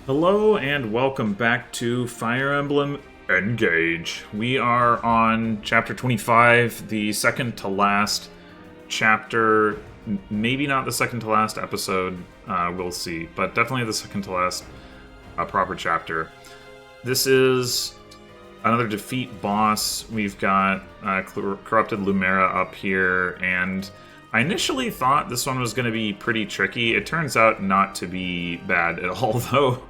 Hello and welcome back to Fire Emblem Engage. We are on chapter 25, the second to last chapter. Maybe not the second to last episode, we'll see, but definitely the second to last proper chapter. This is another defeat boss. We've got Corrupted Lumera up here, and I initially thought this one was going to be pretty tricky. It turns out not to be bad at all, though.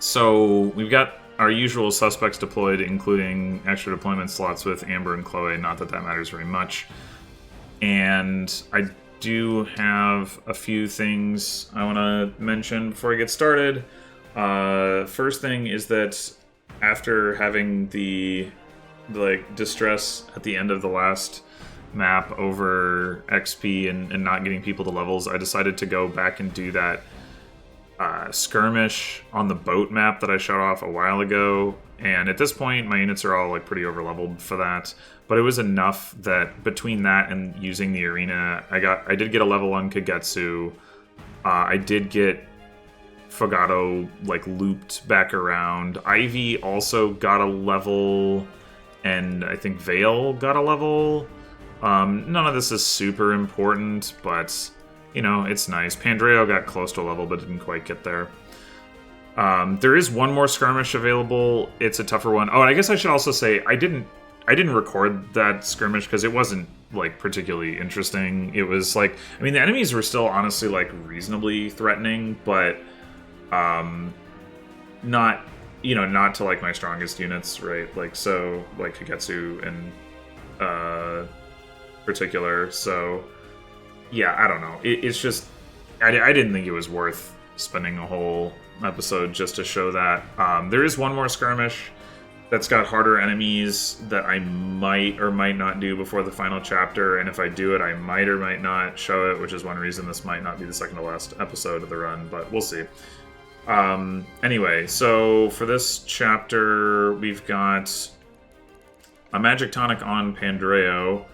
So we've got our usual suspects deployed, including extra deployment slots with Amber and Chloe. Not that that matters very much. And I do have a few things I want to mention before I get started. First thing is that after having the distress at the end of the last map over XP and not getting people to levels, I decided to go back and do that skirmish on the boat map that I showed off a while ago. And at this point, my units are all pretty over-leveled for that. But it was enough that between that and using the arena, I did get a level 1 Kagetsu. I did get Fogato looped back around. Ivy also got a level, and I think Vale got a level. None of this is super important, but you know, it's nice. Pandreo got close to a level, but didn't quite get there. There is one more skirmish available. It's a tougher one. Oh, and I guess I should also say I didn't record that skirmish because it wasn't particularly interesting. It was the enemies were still honestly reasonably threatening, but not to my strongest units, right? Kagetsu in particular. So yeah, I don't know. It's just I didn't think it was worth spending a whole episode just to show that. There is one more skirmish that's got harder enemies that I might or might not do before the final chapter, and if I do it, I might or might not show it, which is one reason this might not be the second to last episode of the run, but we'll see. Anyway, so for this chapter, we've got a magic tonic on Pandreo,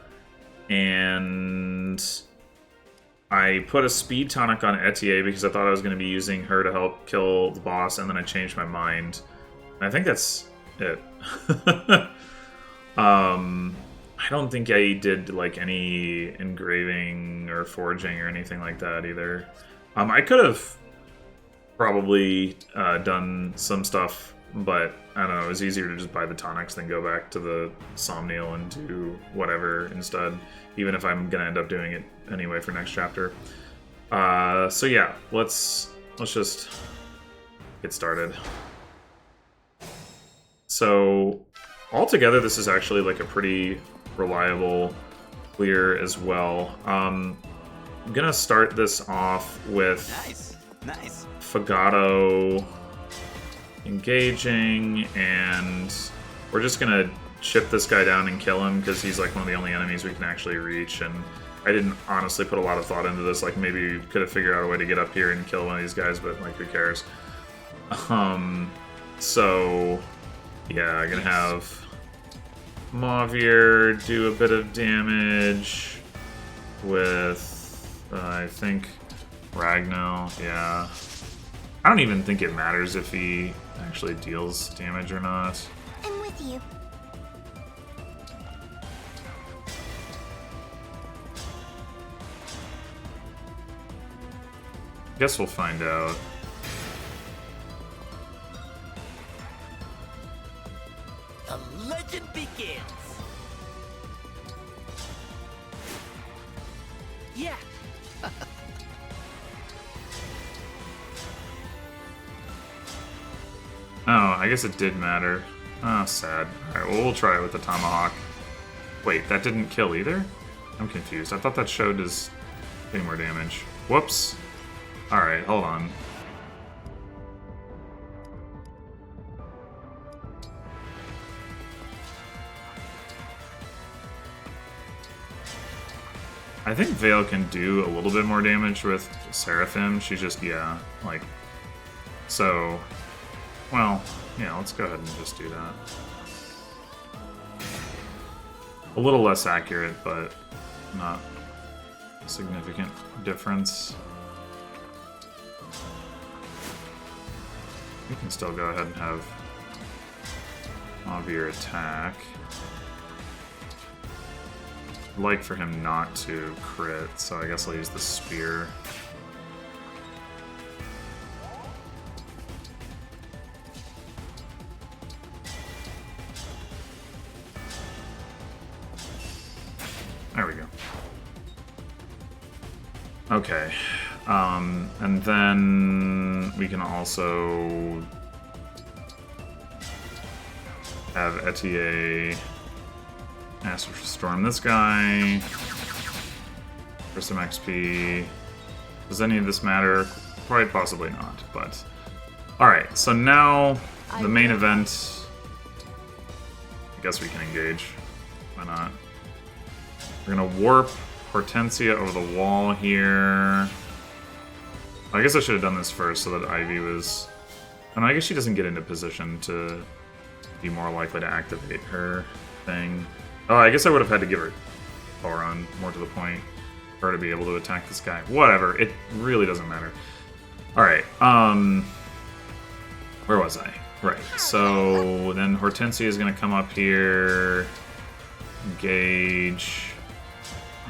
and I put a speed tonic on Etier because I thought I was going to be using her to help kill the boss, and then I changed my mind. And I think that's it. I don't think I did any engraving or forging or anything like that either. I could have probably done some stuff, but I don't know, it was easier to just buy the tonics than go back to the Somniel and do whatever instead, even if I'm gonna end up doing it anyway for next chapter. So yeah, let's just get started. So altogether, this is actually a pretty reliable clear as well. I'm gonna start this off with nice. Fogato engaging, and we're just gonna chip this guy down and kill him because he's one of the only enemies we can actually reach. And I didn't honestly put a lot of thought into this. Maybe we could have figured out a way to get up here and kill one of these guys, but who cares? So yeah, I'm gonna have Mavier do a bit of damage with I think Ragnall. Yeah, I don't even think it matters if he actually deals damage or not. I'm with you. Guess we'll find out. The legend begins. Yeah. Oh, I guess it did matter. Oh, sad. Alright, well, we'll try it with the Tomahawk. Wait, that didn't kill either? I'm confused. I thought that showed as doing more damage. Whoops. Alright, hold on. I think Vale can do a little bit more damage with Seraphim. She's just, yeah, so, well, yeah, let's go ahead and just do that. A little less accurate, but not a significant difference. We can still go ahead and have Javier attack. I'd like for him not to crit, so I guess I'll use the spear. There we go. Okay. And then we can also have Etier Astral Storm this guy for some XP. Does any of this matter? Quite possibly not, but... Alright, so now the main event. I guess we can engage. Why not? We're gonna warp Hortensia over the wall here. I guess I should have done this first so that Ivy was... I guess she doesn't get into position to be more likely to activate her thing. Oh, I guess I would have had to give her Thoron, more to the point, for her to be able to attack this guy. Whatever, it really doesn't matter. Alright, where was I? Right, so then Hortensia is going to come up here, engage,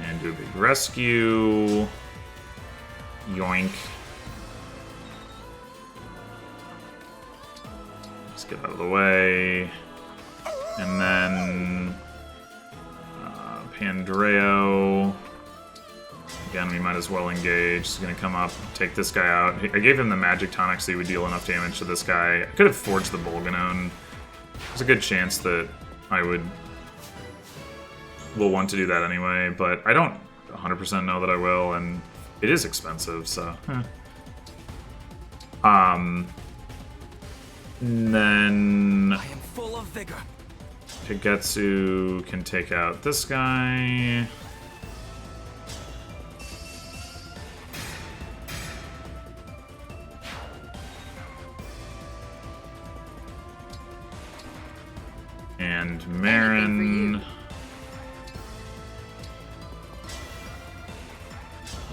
and do a big rescue. Yoink. Just get out of the way. And then Pandreo. Again, we might as well engage. He's going to come up, take this guy out. I gave him the magic tonic so he would deal enough damage to this guy. I could have forged the Bolganone. There's a good chance that I will want to do that anyway, but I don't 100% know that I will, and it is expensive, so... And then... I am full of vigor. Kagetsu can take out this guy. And Marin.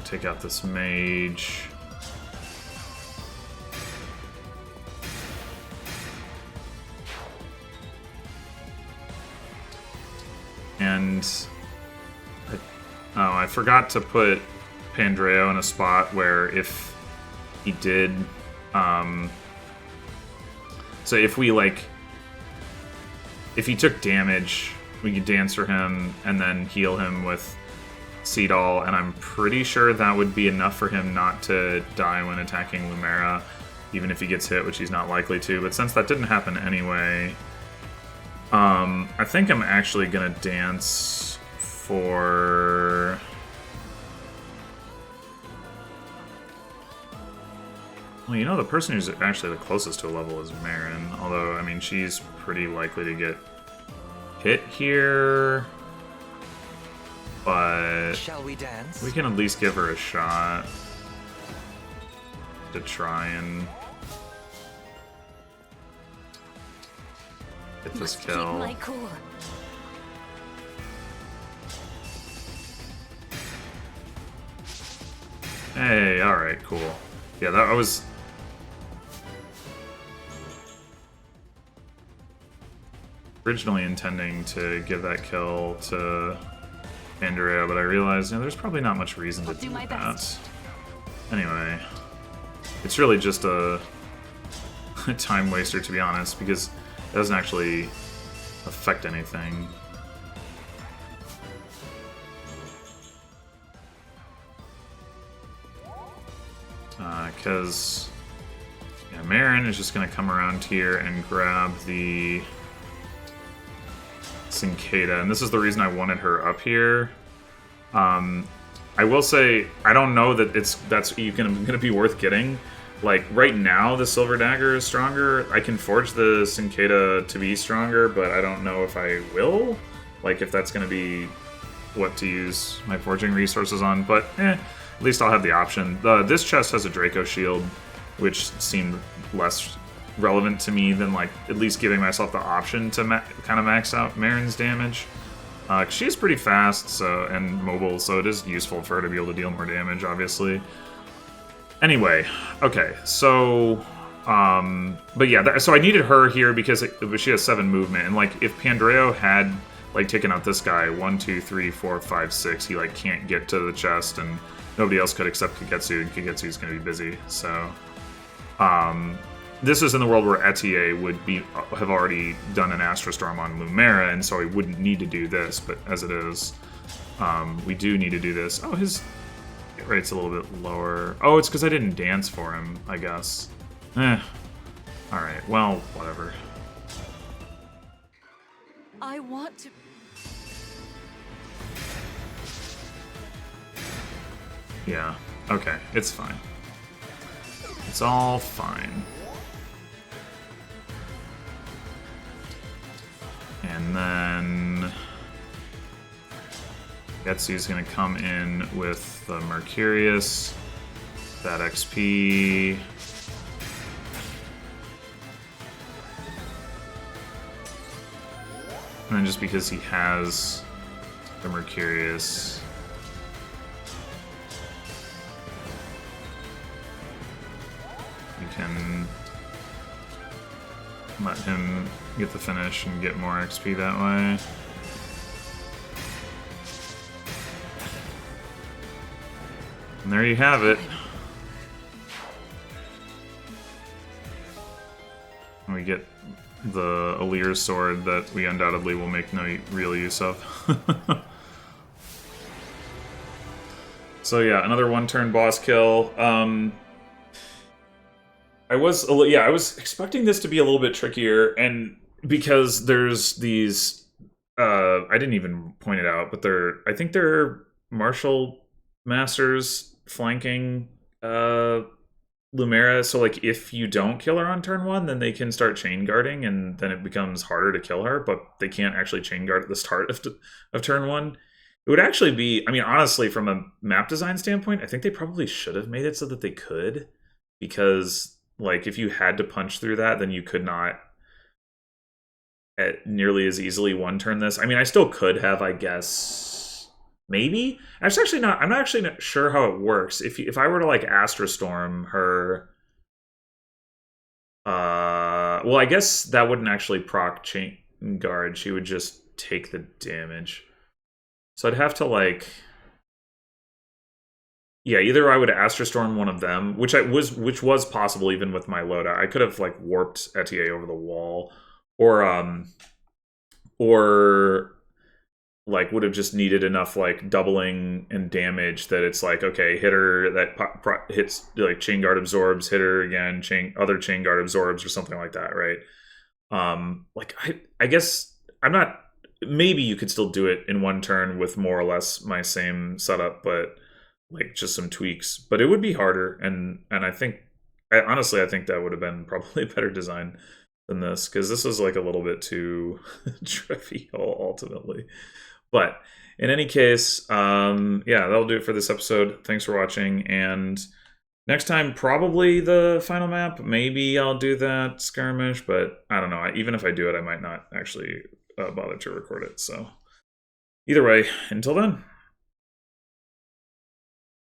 Take out this mage. And I forgot to put Pandreo in a spot where if he did, so if we if he took damage, we could dance for him and then heal him with Seedall, and I'm pretty sure that would be enough for him not to die when attacking Lumera, even if he gets hit, which he's not likely to. But since that didn't happen anyway, I think I'm actually gonna dance for... Well, you know, the person who's actually the closest to a level is Marin, although, I mean, she's pretty likely to get hit here. But shall we dance? We can at least give her a shot to try and get this kill. Keep my cool. Hey, alright, cool. Yeah, that I was... originally intending to give that kill to Pandreo, but I realized, there's probably not much reason to do my that. best. Anyway, it's really just a time waster, to be honest, because it doesn't actually affect anything. Because Marin is just going to come around here and grab the Cicada, and this is the reason I wanted her up here. I will say, I don't know that that's going to be worth getting. Like, right now, the Silver Dagger is stronger. I can forge the Cicada to be stronger, but I don't know if I will. Like, if that's going to be what to use my forging resources on, but at least I'll have the option. This chest has a Draco Shield, which seemed less relevant to me than, like, at least giving myself the option to kind of max out Marin's damage. She's pretty fast and mobile, so it is useful for her to be able to deal more damage, obviously. Anyway, okay, so But yeah, so I needed her here because she has 7 movement, and like if Pandreo had like taken out this guy, 1, 2, 3, 4, 5, 6, he like can't get to the chest, and nobody else could except Kagetsu, and Kagetsu's gonna be busy. So, this is in the world where Etier would have already done an Astrostorm on Lumera, and so he wouldn't need to do this. But as it is, we do need to do this. Oh, his hit rate's a little bit lower. Oh, it's because I didn't dance for him, I guess. Alright, well, whatever. I want to... Yeah, okay, it's fine. It's all fine. And then... Getsu's gonna come in with the Mercurius, that XP... And then just because he has the Mercurius, you can let him get the finish and get more XP that way. And there you have it. We get the Alir's sword that we undoubtedly will make no real use of. So yeah, another one-turn boss kill. I was expecting this to be a little bit trickier, and because there's these, I didn't even point it out, but I think they're martial masters flanking Lumera, so like if you don't kill her on turn 1, then they can start chain guarding, and then it becomes harder to kill her, but they can't actually chain guard at the start of turn 1. It would actually be, I mean, honestly, from a map design standpoint, I think they probably should have made it so that they could, because like if you had to punch through that, then you could not nearly as easily one-turn this. I mean, I still could have, I guess. Maybe? I'm not actually sure how it works. If I were to like Astrostorm her, well, I guess that wouldn't actually proc chain guard. She would just take the damage. So I'd have to like, yeah, either I would Astrostorm one of them, which was possible even with my loadout. I could have like warped Etier over the wall, or like would have just needed enough like doubling and damage that it's like, okay, hit her, that hits, like chain guard absorbs, hit her again, other chain guard absorbs, or something like that, right? Like I guess I'm not, maybe you could still do it in one turn with more or less my same setup, but like just some tweaks, but it would be harder, and I think honestly I think that would have been probably a better design than this, because this is like a little bit too trivial ultimately. But in any case, yeah, that'll do it for this episode. Thanks for watching, and next time probably the final map. Maybe I'll do that skirmish, but I don't know. Even if I do it, I might not actually bother to record it. So either way, until then.